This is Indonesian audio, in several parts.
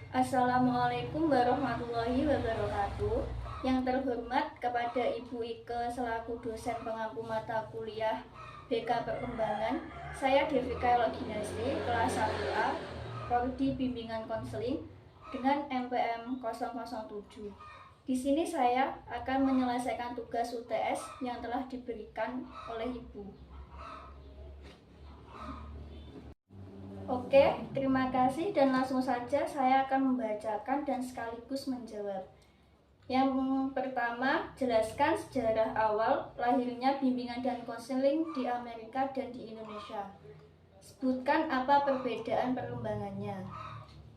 Assalamualaikum warahmatullahi wabarakatuh. Yang terhormat kepada Ibu Ike selaku dosen pengampu mata kuliah BK Perkembangan, saya Devika Loginasri, kelas 1A, Prodi Bimbingan Konseling dengan MPM 007. Di sini saya akan menyelesaikan tugas UTS yang telah diberikan oleh Ibu. Oke, terima kasih dan langsung saja saya akan membacakan dan sekaligus menjawab. Yang pertama, jelaskan sejarah awal lahirnya bimbingan dan konseling di Amerika dan di Indonesia. Sebutkan apa perbedaan perkembangannya.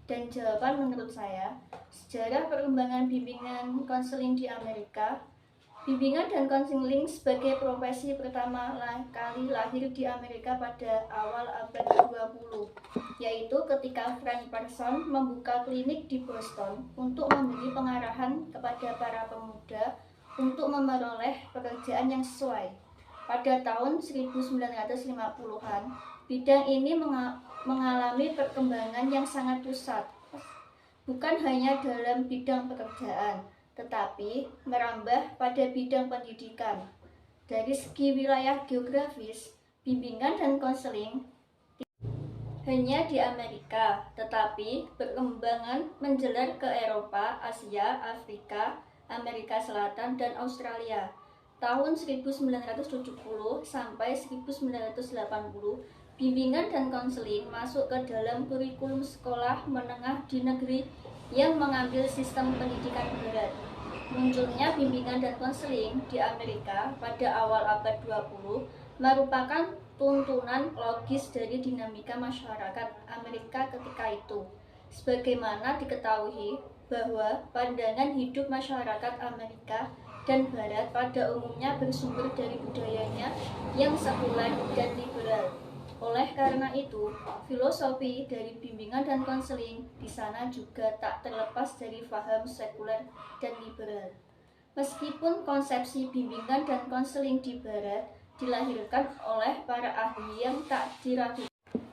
Dan jawaban menurut saya, sejarah perkembangan bimbingan konseling di Amerika. Bimbingan dan konseling sebagai profesi pertama kali lahir di Amerika pada awal abad ke-20, yaitu ketika Frank Person membuka klinik di Boston untuk memberi pengarahan kepada para pemuda untuk memperoleh pekerjaan yang sesuai. Pada tahun 1950-an, bidang ini mengalami perkembangan yang sangat pesat, bukan hanya dalam bidang pekerjaan, tetapi merambah pada bidang pendidikan. Dari segi wilayah geografis, bimbingan dan konseling hanya di Amerika, tetapi perkembangan menjalar ke Eropa, Asia, Afrika, Amerika Selatan, dan Australia. Tahun 1970 sampai 1980, bimbingan dan konseling masuk ke dalam kurikulum sekolah menengah di negeri yang mengambil sistem pendidikan barat. Munculnya bimbingan dan konseling di Amerika pada awal abad 20 merupakan tuntunan logis dari dinamika masyarakat Amerika ketika itu. Sebagaimana diketahui bahwa pandangan hidup masyarakat Amerika dan Barat pada umumnya bersumber dari budayanya yang sekuler dan liberal. Oleh karena itu, filosofi dari bimbingan dan konseling di sana juga tak terlepas dari paham sekuler dan liberal. Meskipun konsepsi bimbingan dan konseling di Barat dilahirkan oleh para ahli yang tak diragukan.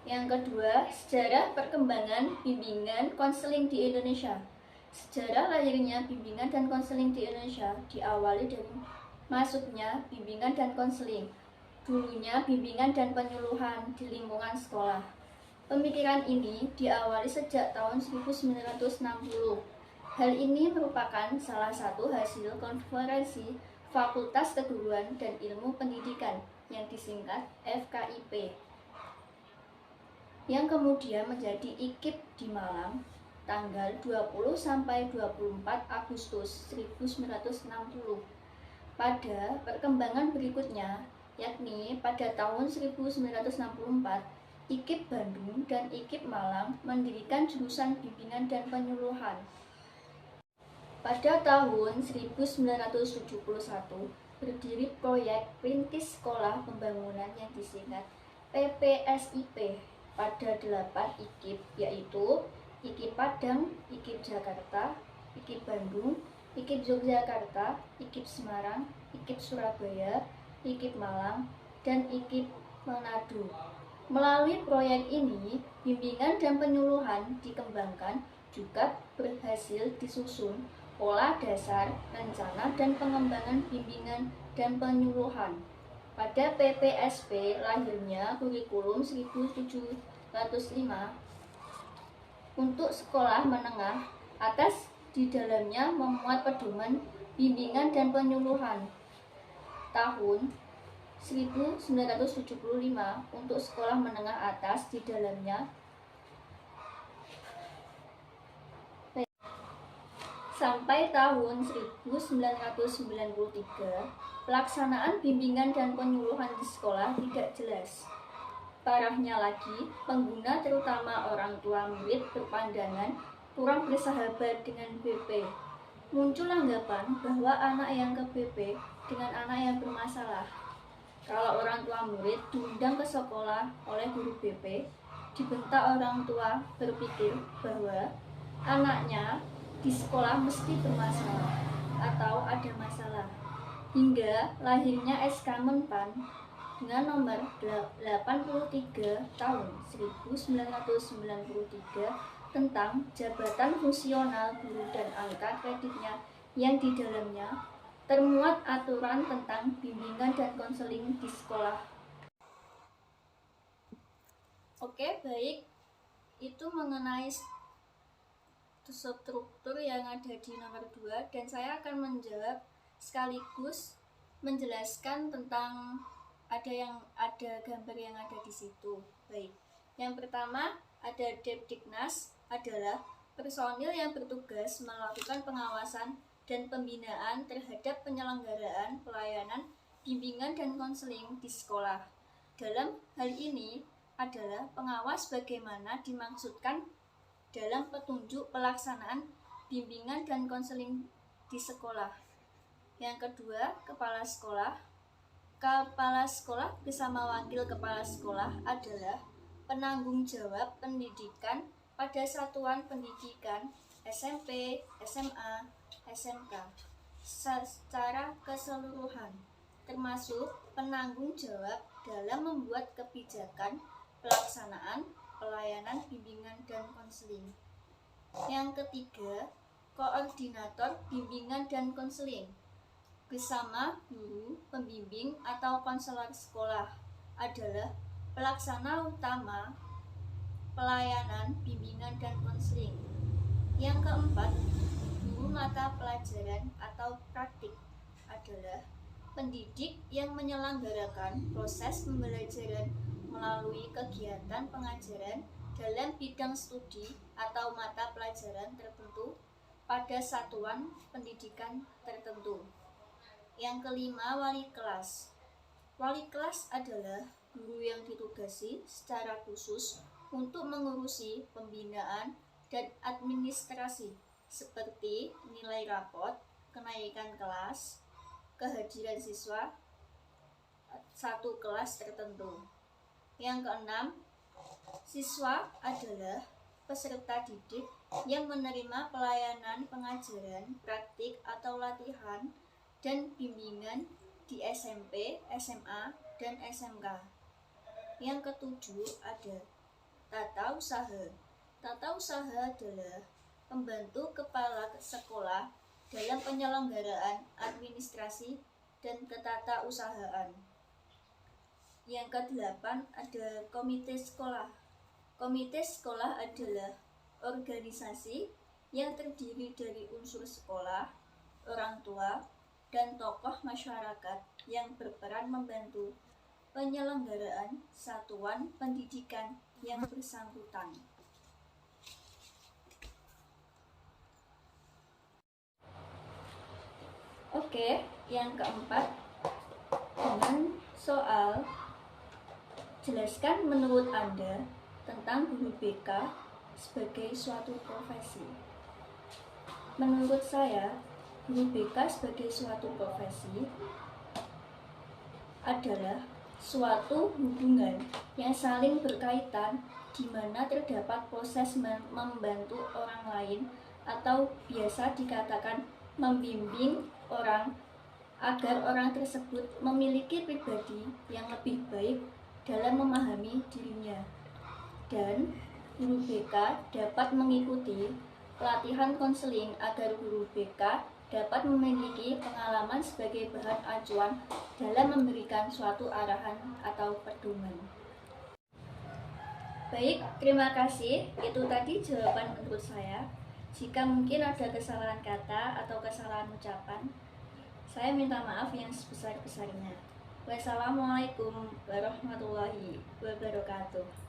Yang kedua, sejarah perkembangan bimbingan konseling di Indonesia. Sejarah lahirnya bimbingan dan konseling di Indonesia diawali dari masuknya bimbingan dan konseling. Dulunya bimbingan dan penyuluhan di lingkungan sekolah. Pemikiran ini diawali sejak tahun 1960. Hal ini merupakan salah satu hasil konferensi Fakultas Keguruan dan Ilmu Pendidikan yang disingkat FKIP, yang kemudian menjadi IKIP di Malang tanggal 20 sampai 24 Agustus 1960. Pada perkembangan berikutnya, yakni pada tahun 1964, IKIP Bandung dan IKIP Malang mendirikan jurusan bimbingan dan penyuluhan. Pada tahun 1971, berdiri proyek Perintis Sekolah Pembangunan yang disingkat PPSIP pada 8 IKIP, yaitu IKIP Padang, IKIP Jakarta, IKIP Bandung, IKIP Yogyakarta, IKIP Semarang, IKIP Surabaya, IKIP Malang, dan IKIP Manado. Melalui proyek ini, bimbingan dan penyuluhan dikembangkan juga berhasil disusun pola dasar, rencana, dan pengembangan bimbingan dan penyuluhan. Pada PPSP lahirnya kurikulum 1705 untuk sekolah menengah atas, di dalamnya memuat pedoman bimbingan dan penyuluhan. Tahun 1975 untuk sekolah menengah atas, di dalamnya sampai tahun 1993, pelaksanaan bimbingan dan penyuluhan di sekolah tidak jelas. Parahnya lagi, pengguna terutama orang tua murid berpandangan kurang bersahabat dengan BP. Muncul anggapan bahwa anak yang ke BP dengan anak yang bermasalah. Kalau orang tua murid diundang ke sekolah oleh guru BP, dibentak orang tua berpikir bahwa anaknya di sekolah mesti bermasalah atau ada masalah, hingga lahirnya SK Menpan dengan nomor 83 tahun 1993 tentang jabatan fungsional guru dan angka kreditnya yang di dalamnya termuat aturan tentang bimbingan dan konseling di sekolah. Oke, baik. Itu mengenai struktur yang ada di nomor 2, dan saya akan menjawab sekaligus menjelaskan tentang ada gambar yang ada di situ. Baik. Yang pertama, ada Depdiknas adalah personil yang bertugas melakukan pengawasan dan pembinaan terhadap penyelenggaraan pelayanan bimbingan dan konseling di sekolah. Dalam hal ini adalah pengawas bagaimana dimaksudkan dalam petunjuk pelaksanaan bimbingan dan konseling di sekolah. Yang kedua, kepala sekolah. Kepala sekolah bersama wakil kepala sekolah adalah penanggung jawab pendidikan pada satuan pendidikan SMP, SMA, SMK secara keseluruhan, termasuk penanggung jawab dalam membuat kebijakan pelaksanaan pelayanan bimbingan dan konseling. Yang ketiga, koordinator bimbingan dan konseling bersama guru, pembimbing atau konselor sekolah adalah pelaksana utama pelayanan bimbingan dan konseling. Yang keempat, guru mata pelajaran atau praktik adalah pendidik yang menyelenggarakan proses pembelajaran melalui kegiatan pengajaran dalam bidang studi atau mata pelajaran tertentu pada satuan pendidikan tertentu. Yang kelima, wali kelas. Wali kelas adalah guru yang ditugasi secara khusus untuk mengurusi pembinaan dan administrasi seperti nilai rapot, kenaikan kelas, kehadiran siswa satu kelas tertentu. Yang keenam, siswa adalah peserta didik yang menerima pelayanan pengajaran, praktik atau latihan dan bimbingan di SMP, SMA, dan SMK. Yang ketujuh, ada tata usaha. Tata usaha adalah pembantu kepala sekolah dalam penyelenggaraan administrasi dan ketata usahaan. Yang kedelapan, ada komite sekolah. Komite sekolah adalah organisasi yang terdiri dari unsur sekolah, orang tua, dan tokoh masyarakat yang berperan membantu penyelenggaraan satuan pendidikan yang bersangkutan. Oke, yang keempat, dengan soal jelaskan menurut Anda tentang guru BK sebagai suatu profesi. Menurut saya, guru BK sebagai suatu profesi adalah suatu hubungan yang saling berkaitan di mana terdapat proses membantu orang lain atau biasa dikatakan membimbing orang agar orang tersebut memiliki pribadi yang lebih baik dalam memahami dirinya. Dan guru BK dapat mengikuti pelatihan konseling agar guru BK dapat memiliki pengalaman sebagai bahan acuan dalam memberikan suatu arahan atau pedoman. Baik, terima kasih. Itu tadi jawaban menurut saya. Jika mungkin ada kesalahan kata atau kesalahan ucapan, saya minta maaf yang sebesar-besarnya. Wassalamualaikum warahmatullahi wabarakatuh.